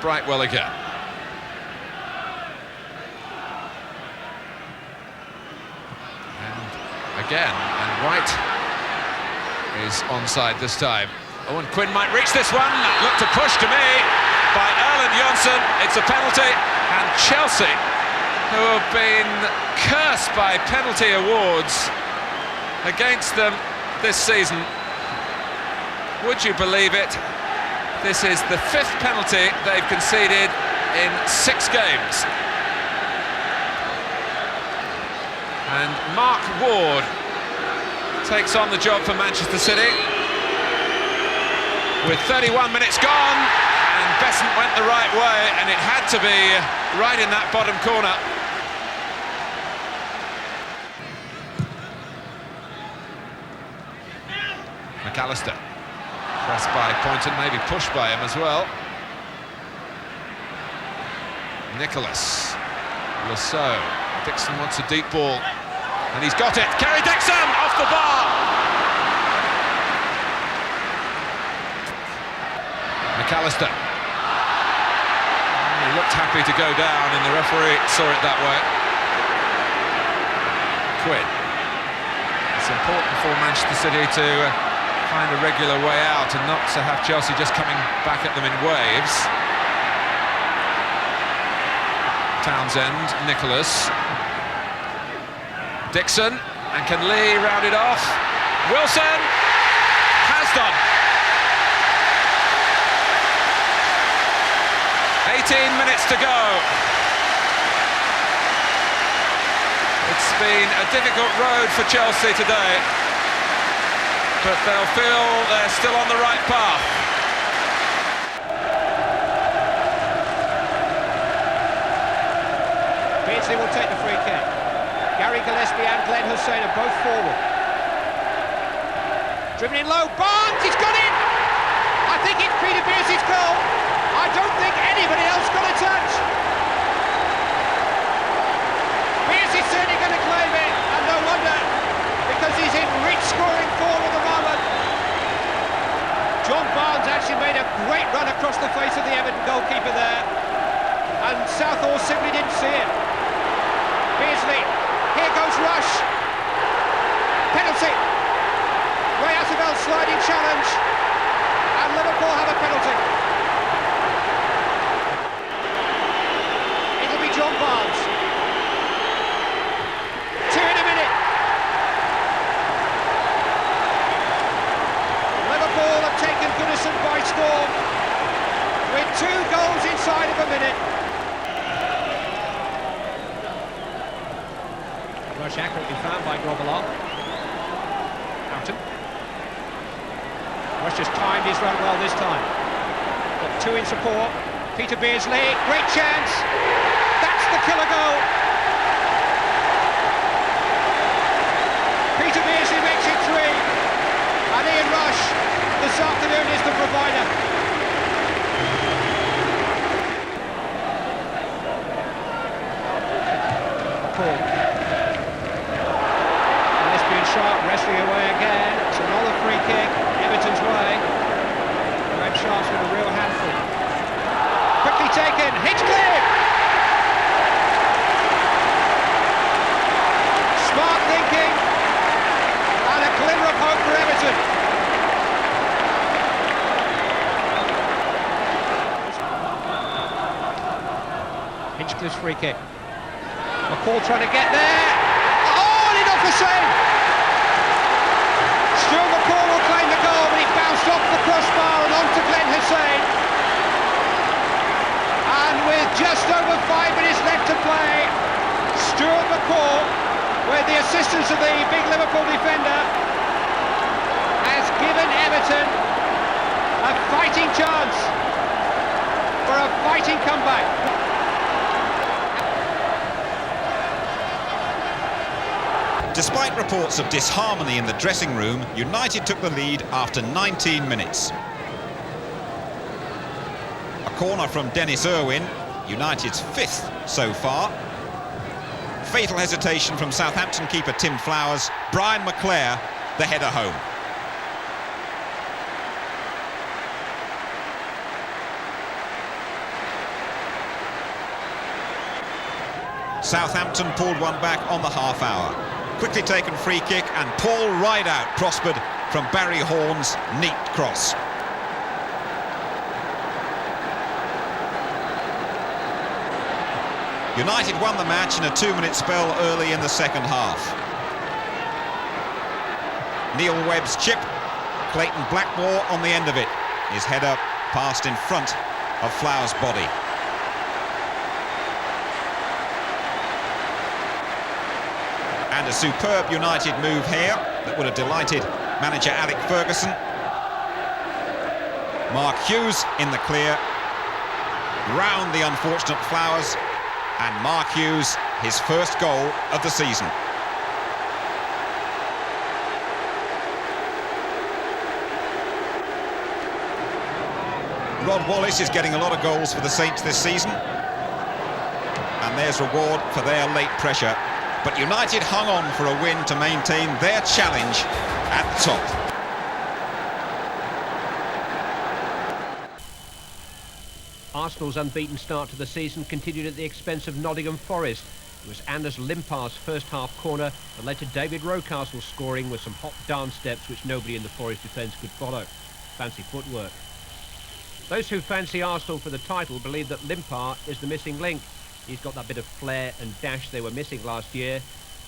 Brightwell again. And again, and White is onside this time. Owen Quinn might reach this one. Looked a push to me by Erland Johnsen. It's a penalty, and Chelsea, who have been cursed by penalty awards against them this season. Would you believe it? This is the 5th penalty they've conceded in 6 games. And Mark Ward takes on the job for Manchester City. With 31 minutes gone, and Besant went the right way, and it had to be right in that bottom corner. McAllister, pressed by Poynton, maybe pushed by him as well. Nicholas, Lasso, Dixon wants a deep ball, and he's got it. Kerry Dixon off the bar. McAllister. He looked happy to go down, and the referee saw it that way. Quinn. It's important for Manchester City to find a regular way out and not to have Chelsea just coming back at them in waves. Townsend, Nicholas. Dixon, and can Lee round it off? Wilson has done. 18 minutes to go. It's been a difficult road for Chelsea today, but they'll feel they're still on the right path. Beardsley will take the free kick. Gary Gillespie and Glenn Hussein are both forward. Driven in low, Barnes, he's got it! I think it's Peter Beardsley's goal. I don't think anybody else got a touch. Beardsley's certainly going to claim it, and no wonder, because he's in rich scoring form at the moment. John Barnes actually made a great run across the face of the Everton goalkeeper there, and Southall simply didn't see it. Beardsley, here goes Rush. Penalty. Ray Asabel sliding challenge, and Liverpool have a penalty. John Barnes. 2 in a minute. Liverpool have taken Goodison by storm with 2 goals inside of a minute. Rush accurately found by Grobbelaar. Houghton. Rush just timed his run well this time. Got 2 in support. Peter Beardsley, great chance. That's the killer goal. Peter Beardsley makes it 3, and Ian Rush this afternoon is the provider. Paul. Lesbian Sharp wrestling away again. It's another free kick, Everton's way. Graham Sharp's with a real handful. Quickly taken, Hinchcliffe! Smart thinking, and a glimmer of hope for Everton. Hinchcliffe's free kick. McCall trying to get there. Oh, and off the save! Stuart McCall will claim the goal, but it bounced off the crossbar and onto Glenn Hussein. And with just over 5 minutes left to play, Stuart McCall, with the assistance of the big Liverpool defender, has given Everton a fighting chance for a fighting comeback. Despite reports of disharmony in the dressing room, United took the lead after 19 minutes. A corner from Dennis Irwin, United's 5th so far. Fatal hesitation from Southampton keeper Tim Flowers. Brian McClair, the header home. Southampton pulled one back on the half hour. Quickly taken free kick, and Paul Rideout prospered from Barry Horn's neat cross. United won the match in a 2-minute spell early in the second half. Neil Webb's chip, Clayton Blackmore on the end of it. His header passed in front of Flowers' body. And a superb United move here that would have delighted manager Alec Ferguson. Mark Hughes in the clear, round the unfortunate Flowers, and Mark Hughes, his first goal of the season. Rod Wallace is getting a lot of goals for the Saints this season, and there's reward for their late pressure. But United hung on for a win to maintain their challenge at the top. Arsenal's unbeaten start to the season continued at the expense of Nottingham Forest. It was Anders Limpar's first half corner that led to David Rocastle scoring with some hot dance steps which nobody in the Forest defence could follow. Fancy footwork. Those who fancy Arsenal for the title believe that Limpar is the missing link. He's got that bit of flair and dash they were missing last year.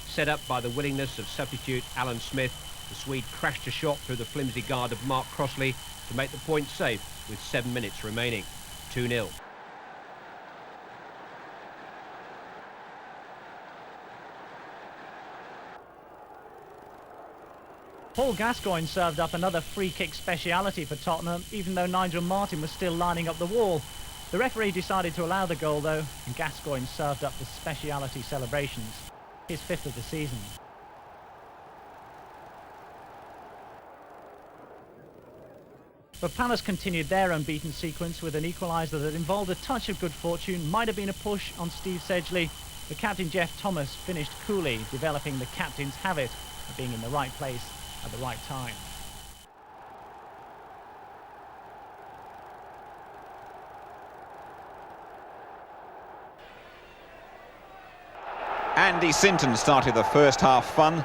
Set up by the willingness of substitute Alan Smith, the Swede crashed a shot through the flimsy guard of Mark Crossley to make the point safe with 7 minutes remaining. 2-0. Paul Gascoigne served up another free-kick speciality for Tottenham, even though Nigel Martin was still lining up the wall. The referee decided to allow the goal, though, and Gascoigne served up the speciality celebrations, his 5th of the season. But Palace continued their unbeaten sequence with an equaliser that involved a touch of good fortune, might have been a push on Steve Sedgley, but captain Jeff Thomas finished coolly, developing the captain's habit of being in the right place at the right time. Andy Sinton started the first half fun.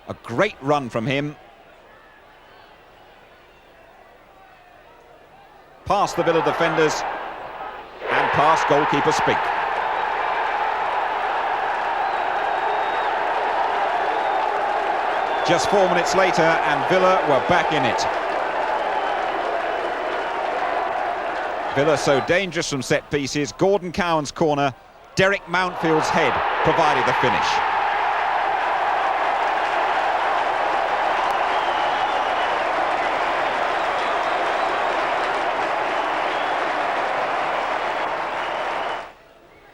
A great run from him. Past the Villa defenders and past goalkeeper Spink. Just 4 minutes later and Villa were back in it. Villa so dangerous from set pieces. Gordon Cowan's corner, Derek Mountfield's head provided the finish.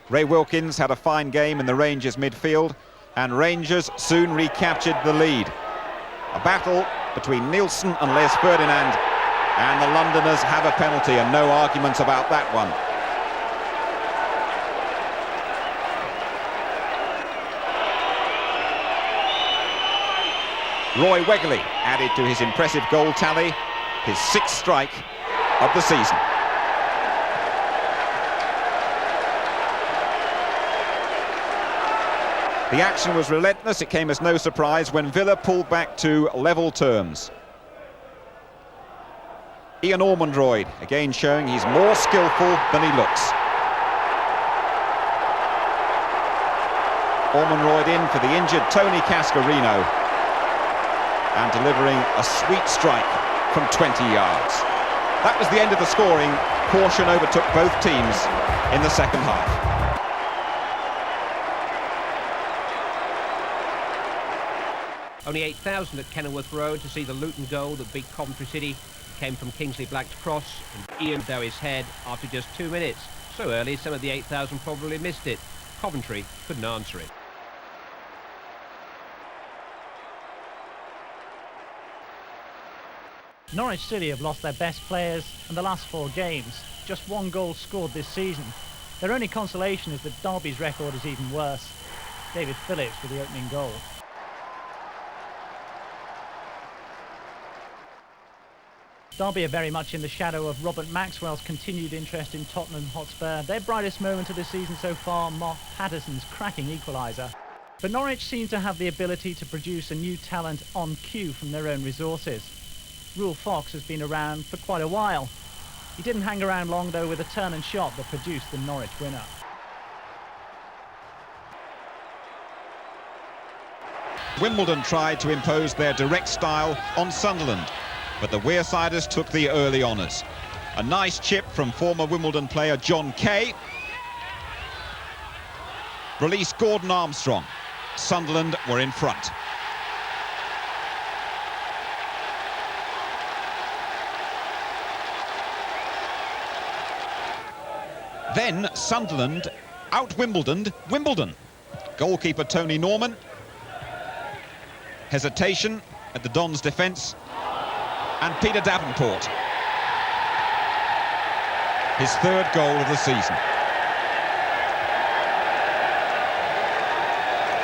Ray Wilkins had a fine game in the Rangers midfield, and Rangers soon recaptured the lead. A battle between Nielsen and Les Ferdinand, and the Londoners have a penalty, and no arguments about that one. Roy Wegley added to his impressive goal tally, his 6th strike of the season. The action was relentless. It came as no surprise when Villa pulled back to level terms. Ian Ormondroyd again showing he's more skillful than he looks. Ormondroyd in for the injured Tony Cascarino and delivering a sweet strike from 20 yards. That was the end of the scoring. Caution overtook both teams in the second half. Only 8,000 at Kenilworth Road to see the Luton goal that beat Coventry City. Came from Kingsley Black's cross, and Ian Dowie's head after just 2 minutes. So early, some of the 8,000 probably missed it. Coventry couldn't answer it. Norwich City have lost their best players in the last 4 games. Just 1 goal scored this season. Their only consolation is that Derby's record is even worse. David Phillips with the opening goal. Derby are very much in the shadow of Robert Maxwell's continued interest in Tottenham Hotspur. Their brightest moment of the season so far, Mark Patterson's cracking equaliser. But Norwich seem to have the ability to produce a new talent on cue from their own resources. Rule Fox has been around for quite a while. He didn't hang around long though with a turn and shot that produced the Norwich winner. Wimbledon tried to impose their direct style on Sunderland, but the Wearsiders took the early honours. A nice chip from former Wimbledon player John Kay. Released Gordon Armstrong. Sunderland were in front. Then Sunderland out-Wimbledoned Wimbledon. Goalkeeper Tony Norman. Hesitation at the Dons' defence. And Peter Davenport. His third goal of the season.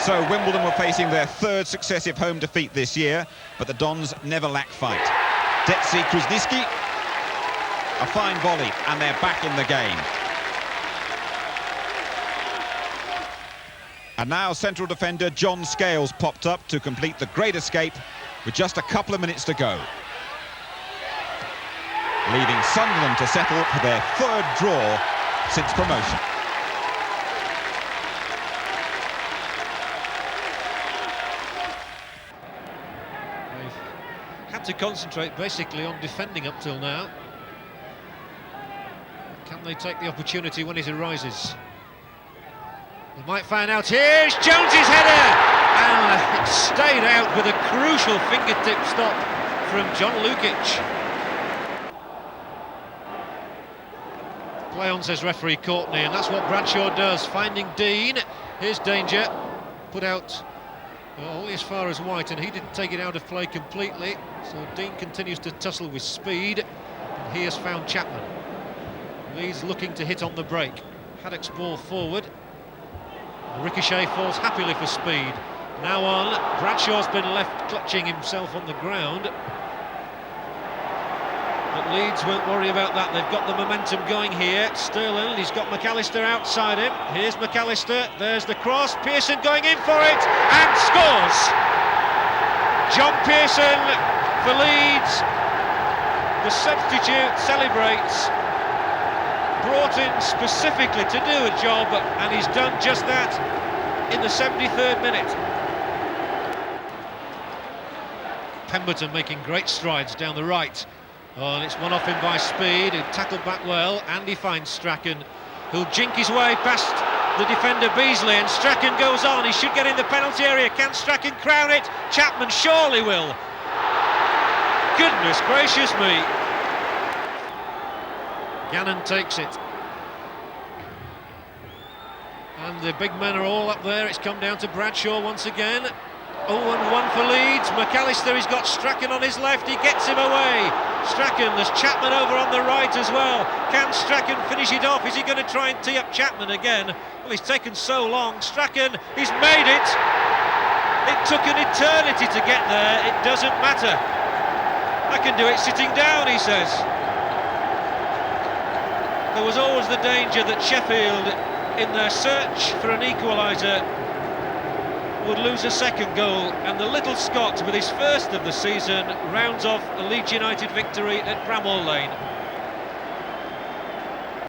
So Wimbledon were facing their third successive home defeat this year, but the Dons never lack fight. Detsy Krusniski, a fine volley, and they're back in the game. And now central defender John Scales popped up to complete the great escape with just a couple of minutes to go. Leaving Sunderland to settle for their third draw since promotion. They've had to concentrate basically on defending up till now. Can they take the opportunity when it arises? We might find out. Here's Jones's header, and it stayed out with a crucial fingertip stop from John Lukic. Play on, says referee Courtney, and that's what Bradshaw does. Finding Dean. Here's danger. Put out only as far as White, and he didn't take it out of play completely. So Dean continues to tussle with speed, and he has found Chapman. Leeds looking to hit on the break. Haddock's ball forward. Ricochet falls happily for speed. Now on, Bradshaw's been left clutching himself on the ground. But Leeds won't worry about that, they've got the momentum going here. Sterling, he's got McAllister outside him. Here's McAllister, there's the cross, Pearson going in for it, and scores! John Pearson for Leeds. The substitute celebrates. Brought in specifically to do a job, and he's done just that in the 73rd minute. Pemberton making great strides down the right. Oh, and it's one off him by Speed, who tackled back well, and he finds Strachan, who'll jink his way past the defender Beasley, and Strachan goes on. He should get in the penalty area. Can Strachan crown it? Chapman surely will. Goodness gracious me. Gannon takes it. And the big men are all up there. It's come down to Bradshaw once again. 0-1 for Leeds. McAllister, he's got Strachan on his left. He gets him away. Strachan, there's Chapman over on the right as well. Can Strachan finish it off? Is he going to try and tee up Chapman again? Well, he's taken so long. Strachan, he's made it. It took an eternity to get there. It doesn't matter. I can do it sitting down, he says. There was always the danger that Sheffield, in their search for an equaliser, would lose a second goal, and the little Scot, with his first of the season, rounds off a Leeds United victory at Bramall Lane.